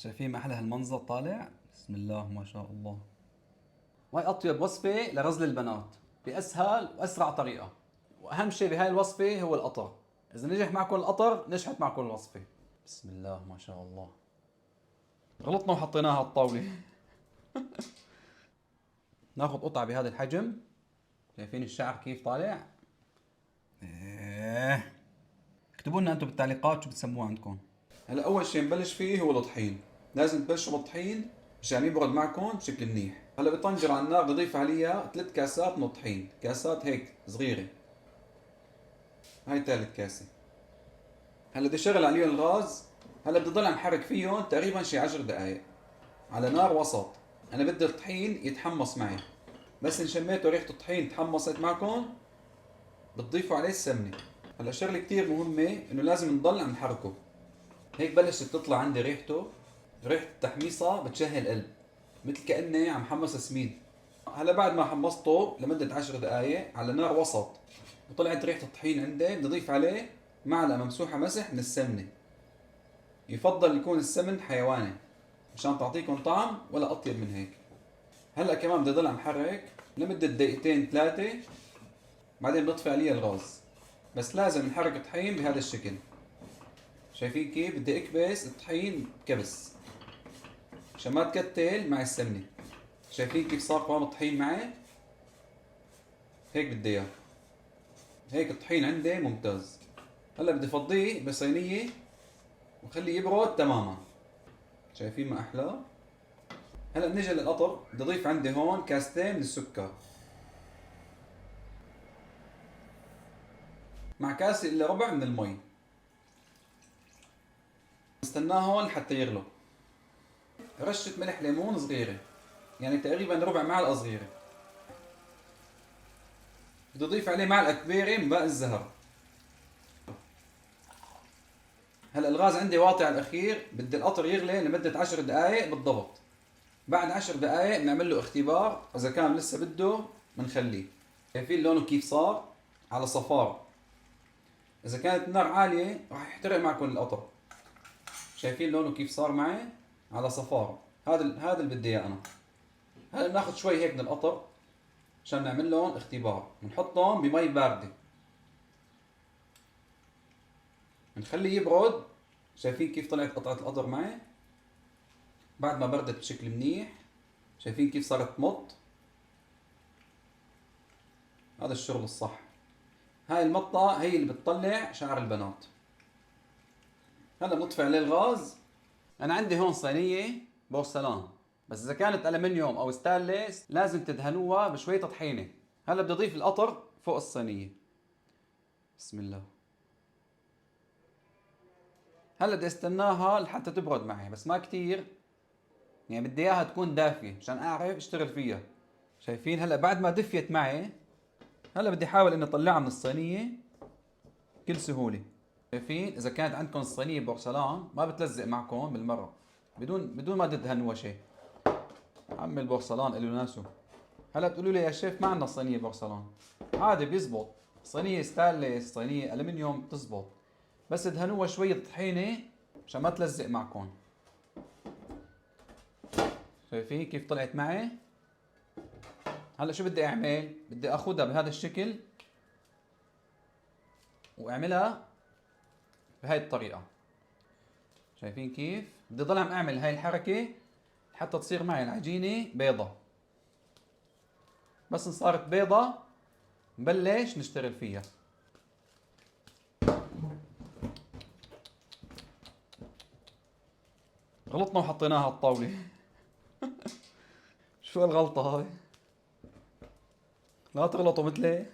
شايفين ما احلى هالمنظر طالع؟ بسم الله ما شاء الله. وهي اطيب وصفه لغزل البنات باسهل واسرع طريقه. واهم شيء بهاي الوصفه هو القطر. اذا نجح معكم القطر نجحت معكم الوصفه. بسم الله ما شاء الله. غلطنا وحطيناها على الطاوله. ناخذ قطعه بهذا الحجم. شايفين الشعر كيف طالع؟ ايه. اكتبوا لنا انتم بالتعليقات شو بتسموه عندكم. هلا اول شيء نبلش فيه هو الطحين. لازم تبلشوا بالطحين مشان يبرد معكم بشكل منيح. هلا بطنجره على النار بدي اضيف عليها 3 كاسات من الطحين، كاسات هيك صغيره. هاي ثالث كاسه. هلا بدي اشغل عليهم الغاز. هلا بدي ضل عم حرك فيهم تقريبا شي 10 دقائق على نار وسط. انا بدي الطحين يتحمص معي. بس ان شميتوا ريحه الطحين تحمصت معكم بتضيفوا عليه السمنه. هلا شغله كثير مهمه انه لازم نضل عم نحركه. هيك بلشت تطلع عندي ريحته. ريحة التحميصة بتشهي القلب، مثل كأني عم حمص سميد. هلا بعد ما حمصته لمدة 10 دقائق على نار وسط وطلعت ريحة الطحين عندي، بدي اضيف عليه معلقة ممسوحة مسح من السمنة. يفضل يكون السمن حيواني مشان تعطيكم طعم ولا أطيب من هيك. هلا كمان بدي ضل عم حرك لمدة دقيقتين ثلاثة، بعدين بطفي عليه الغاز. بس لازم نحرك الطحين بهذا الشكل. شايفين كيف بدي اكبس الطحين كبس عشان ما تكتل مع السمنة. شايفين كيف صار قوام الطحين معي؟ هيك بدي اياه. هيك الطحين عندي ممتاز. هلا بدي افضيه بصينية وخليه يبرد تماما. شايفين ما احلى؟ هلا بنيجي للقطر. بدي اضيف عندي هون كاستين من السكر مع كاسة الا ربع من المي. نستناهم لحتى يغلوا. رشة ملح ليمون صغيرة، يعني تقريبا ربع معلقة صغيرة. بدي اضيف عليه معلقة كبيرة من باقي الزهر. هلا الغاز عندي واطي على الاخير. بدي القطر يغلي لمدة 10 دقائق بالضبط. بعد 10 دقائق بنعمل له اختبار، اذا كان لسه بده بنخليه. شايفين لونه كيف صار؟ على صفار. اذا كانت النار عالية راح يحترق معكم القطر. شايفين لونه كيف صار معي؟ على صفار. هذا اللي بدي اياه انا. هلا بناخذ شوي هيك من القطر عشان نعمل لهم اختبار. بنحطهم بمي باردة، بنخليه يبرد. شايفين كيف طلعت قطعة القطر معي بعد ما بردت بشكل منيح؟ شايفين كيف صارت تمط؟ هذا الشغل الصح. هاي المطة هي اللي بتطلع شعر البنات. هلا بنطفي عليه الغاز. انا عندي هون صينية بورسلان، بس اذا كانت الومنيوم او ستانلس لازم تدهنوها بشوية طحينة. هلا بدي اضيف القطر فوق الصينية. بسم الله. هلا بدي استناها لحتى تبرد معي، بس ما كتير، يعني بدي اياها تكون دافية عشان اعرف اشتغل فيها. شايفين هلا بعد ما دفيت معي، هلا بدي احاول اني اطلعها من الصينية بكل سهولة. شايفين اذا كانت عندكم الصينية بورسلان ما بتلزق معكم بالمرة، بدون ما تدهنوها شيء. عم البورسلان له ناسه. هلا بتقولوا لي يا شيف ما عندنا صينية بورسلان. عادي بيزبط. صينية ستانلس، صينية ألمنيوم بتزبط، بس ادهنوها شوية طحينة عشان ما تلزق معكم. شايفين كيف طلعت معي؟ هلا شو بدي اعمل؟ بدي اخذها بهذا الشكل واعملها بهاي الطريقة. شايفين كيف؟ بدي ضل عم اعمل هاي الحركة حتى تصير معي العجينة بيضة. بس ان صارت بيضة نبلش نشتغل فيها. غلطنا وحطيناها على الطاولة. شو الغلطة هاي؟ لا تغلطوا مثلي،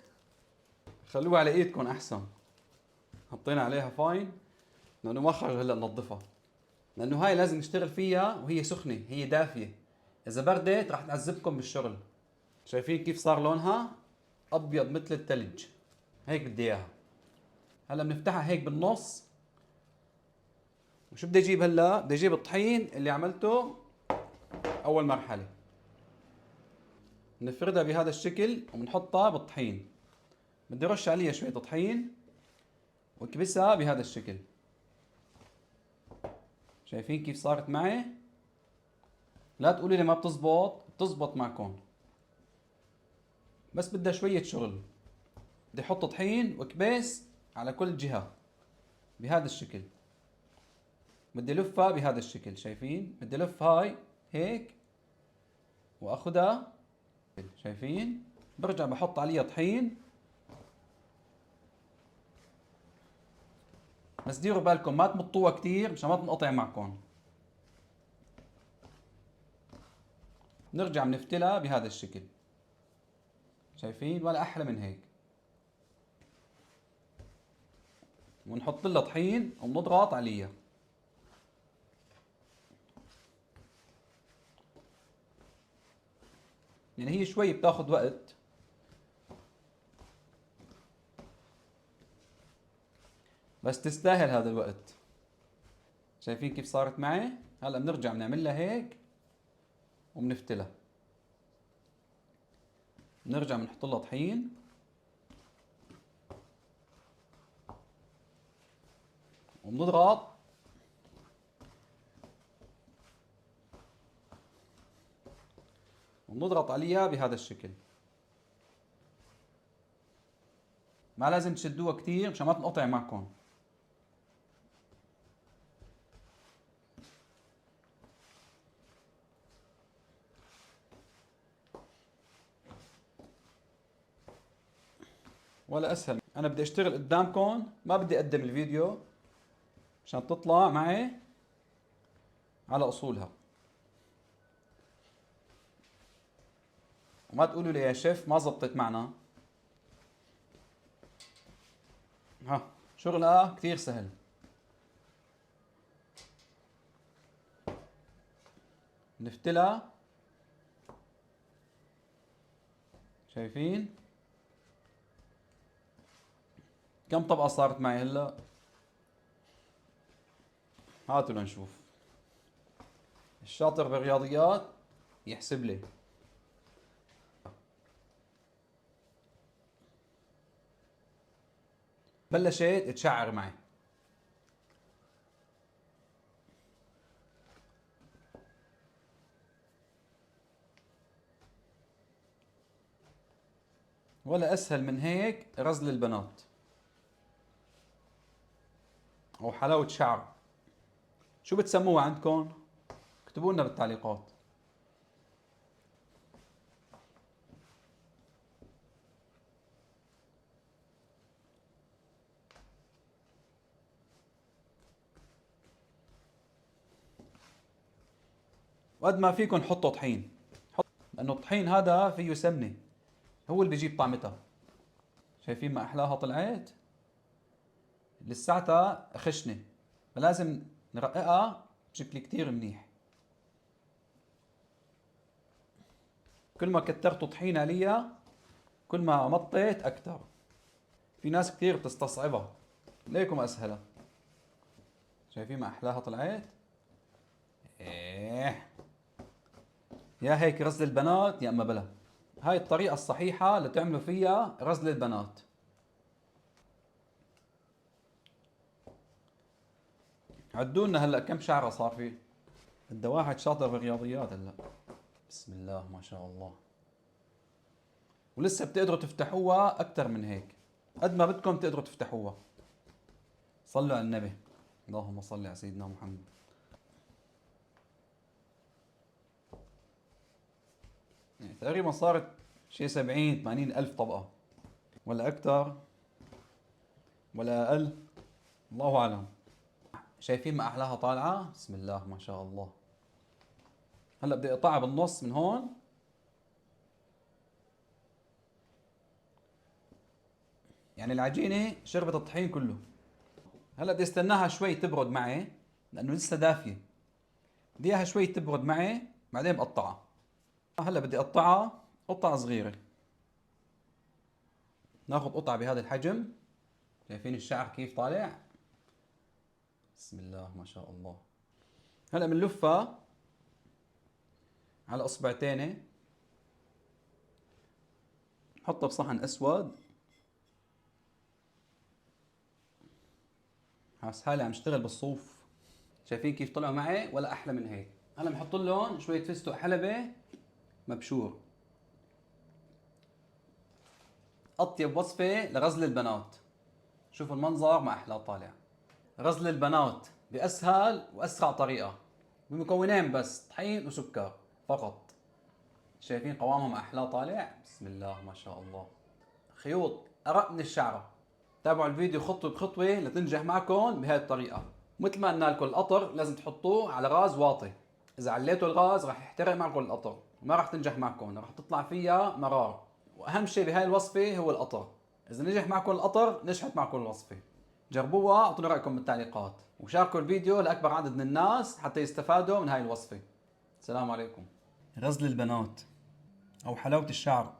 خلوها على ايدكم احسن. حطينا عليها فاين لانه ما خرج هلا ننظفها، لانه هاي لازم نشتغل فيها وهي سخنة، هي دافية. اذا بردت راح تعذبكم بالشغل. شايفين كيف صار لونها؟ ابيض مثل الثلج. هيك بدي اياها. هلا بنفتحها هيك بالنص. وشو بدي اجيب هلا؟ بدي اجيب الطحين اللي عملته اول مرحلة، بنفردها بهذا الشكل وبنحطها بالطحين. بدي رش عليها شوية طحين واكبسها بهذا الشكل. شايفين كيف صارت معي؟ لا تقولي لي ما بتزبط، بتزبط معكم، بس بدها شوية شغل. بدي احط طحين وكبيس على كل جهة بهذا الشكل. بدي لفها بهذا الشكل، شايفين؟ بدي لف هاي هيك واخدها، شايفين؟ برجع بحط عليها طحين، بس ديروا بالكم ما تمطوها كتير مشان ما تنقطع معكم. نرجع بنفتلها بهذا الشكل، شايفين؟ ولا احلى من هيك. ونحط لها طحين وبنضغط عليها. يعني هي شوي بتاخذ وقت، بس تستاهل هذا الوقت. شايفين كيف صارت معي؟ هلا بنرجع بنعملها هيك وبنفتلها. بنرجع بنحط لها طحين وبنضغط عليها بهذا الشكل. ما لازم تشدوها كتير مشان ما تنقطع معكم. ولا اسهل. انا بدي اشتغل قدامكم، ما بدي اقدم الفيديو مشان تطلع معي على اصولها. وما تقولوا لي يا شيف ما زبطت معنا. ها، شغلها كثير سهل. نفتلها، شايفين؟ كم طبقة صارت معي هلا؟ هاتوا لنشوف. الشاطر بالرياضيات يحسب لي. بلشت تشعر معي. ولا اسهل من هيك رزل البنات او حلاوة شعر. شو بتسموها عندكم؟ اكتبوا لنا بالتعليقات. وقد ما فيكم حطوا طحين، لانه الطحين هذا فيه سمنة، هو اللي بيجيب طعمتها. شايفين ما احلاها طلعت؟ لساتها خشنة، فلازم نرققها بشكل كتير منيح. كل ما كترتوا طحين عليها كل ما مطيت اكثر. في ناس كتير بتستصعبها، ليكم اسهلها. شايفين ما احلاها طلعت؟ ايه، يا هيك رزل البنات يا اما بلا. هاي الطريقة الصحيحة لتعملوا فيها رزل البنات. عدوا لنا هلا كم شعرة صار فيه. بدها واحد شاطر بالرياضيات هلا. بسم الله ما شاء الله. ولسه بتقدروا تفتحوها اكثر من هيك، قد ما بدكم تقدروا تفتحوها. صلوا على النبي، اللهم صل على سيدنا محمد. يعني تقريبا صارت شي 70 80 ألف طبقة، ولا أكثر ولا أقل، الله أعلم. شايفين ما أحلاها طالعة؟ بسم الله ما شاء الله. هلا بدي أقطعها بالنص من هون. يعني العجينة شربت الطحين كله. هلا بدي استناها شوي تبرد معي لأنه لسه دافية. بدي إياها شوي تبرد معي بعدين بقطعها. هلا بدي أقطعها قطعة صغيرة. ناخذ قطعة بهذا الحجم. شايفين الشعر كيف طالع؟ بسم الله ما شاء الله. هلا بنلفها على اصبعتين، نحطها بصحن اسود. حالي عم اشتغل بالصوف. شايفين كيف طلعوا معي ولا احلى من هيك. هلا بنحط لهم شويه فستق حلبة مبشور. اطيب وصفه لغزل البنات. شوفوا المنظر ما احلى طالع. غزل البنات باسهل واسرع طريقه، بمكونين بس، طحين وسكر فقط. شايفين قوامهم احلى طالع؟ بسم الله ما شاء الله. خيوط ارق من الشعره. تابعوا الفيديو خطوه بخطوه لتنجح معكم بهاي الطريقه. مثل ما قلنا لكم القطر لازم تحطوه على غاز واطي. اذا عليتوا الغاز راح يحترق معكم القطر وما راح تنجح معكم، راح تطلع فيها مرار. واهم شيء بهاي الوصفه هو القطر. اذا نجح معكم القطر نجحت معكم الوصفه. جربوها واعطونا رايكم بالتعليقات، وشاركوا الفيديو لاكبر عدد من الناس حتى يستفادوا من هاي الوصفه. السلام عليكم. غزل البنات او حلاوه الشعر